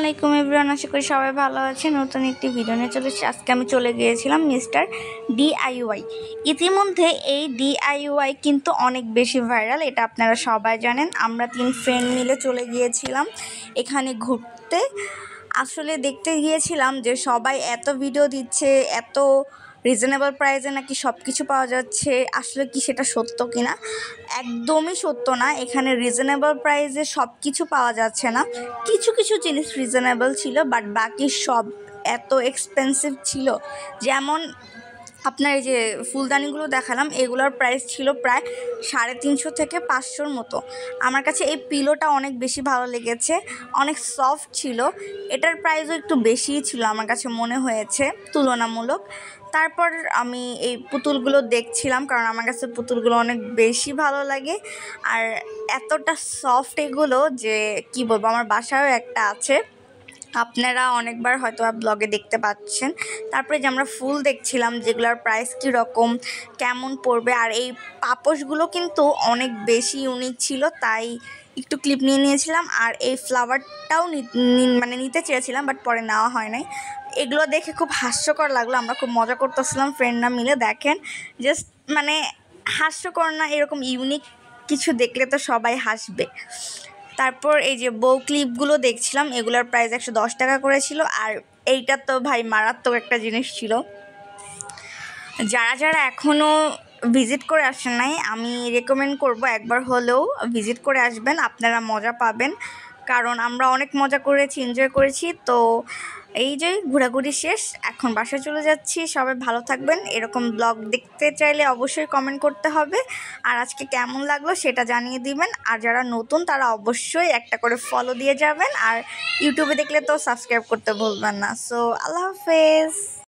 আলাইকুম এভরিওয়ান, আশা করি সবাই ভালো আছেন। নতুন একটি ভিডিও নিয়ে চলে এসেছি। আজকে আমি চলে গিয়েছিলাম মিস্টার ডিআইওয়াই। ইতিমধ্যে এই ডিআইওয়াই কিন্তু অনেক বেশি ভাইরাল, এটা আপনারা সবাই জানেন। আমরা 3 ফ্রেন্ড মিলে চলে গিয়েছিলাম এখানে ঘুরতে। আসলে দেখতে গিয়েছিলাম যে সবাই এত ভিডিও দিচ্ছে, এত রিজনেবল প্রাইসে নাকি সব কিছু পাওয়া যাচ্ছে। আসলে কি সেটা সত্য কিনা? একদমই সত্য না। এখানে রিজনেবল প্রাইসে সব কিছু পাওয়া যাচ্ছে না। কিছু কিছু জিনিস রিজনেবল ছিল, বাট বাকি সব এত এক্সপেন্সিভ ছিল। যেমন আপনার এই যে ফুলদানিগুলো দেখালাম, এগুলোর প্রাইস ছিল প্রায় 350 থেকে 500-র মতো। আমার কাছে এই পিলোটা অনেক বেশি ভালো লেগেছে, অনেক সফট ছিল। এটার প্রাইসও একটু বেশিই ছিল আমার কাছে মনে হয়েছে তুলনামূলক। তারপর আমি এই পুতুলগুলো দেখছিলাম, কারণ আমার কাছে পুতুলগুলো অনেক বেশি ভালো লাগে। আর এতটা সফট এগুলো যে কি বলবো, আমার বাসায়ও একটা আছে, আপনারা অনেকবার হয়তো ব্লগে দেখতে পাচ্ছেন। তারপরে যে আমরা ফুল দেখছিলাম, যেগুলোর প্রাইস কীরকম কেমন পড়বে। আর এই পাপোশগুলো কিন্তু অনেক বেশি ইউনিক ছিল, তাই একটু ক্লিপ নিয়ে নিয়েছিলাম। আর এই ফ্লাওয়ারটাও নিতে চেয়েছিলাম, বাট পরে নেওয়া হয় নাই। এগুলো দেখে খুব হাস্যকর লাগলো, আমরা খুব মজা করতেছিলাম ফ্রেন্ডরা মিলে। দেখেন জাস্ট হাস্যকর না, এরকম ইউনিক কিছু দেখলে তো সবাই হাসবে। তারপর এই যে বউ ক্লিপগুলো দেখছিলাম, এগুলোর প্রাইস 110 টাকা করেছিল। আর এইটা তো ভাই মারাত্মক একটা জিনিস ছিল। যারা যারা এখনও ভিজিট করে আসেন নাই, আমি রেকমেন্ড করব একবার হলেও ভিজিট করে আসবেন, আপনারা মজা পাবেন। কারণ আমরা অনেক মজা করেছি, এনজয় করেছি। তো এই যে ঘোরাঘুরি শেষ, এখন বাসায় চলে যাচ্ছি। সবাই ভালো থাকবেন। এরকম ব্লগ দেখতে চাইলে অবশ্যই কমেন্ট করতে হবে, আর আজকে কেমন লাগলো সেটা জানিয়ে দিবেন। আর যারা নতুন তারা অবশ্যই একটা করে ফলো দিয়ে যাবেন, আর ইউটিউবে দেখলে তো সাবস্ক্রাইব করতে ভুলবেন না। সো আল্লাহ হাফেজ।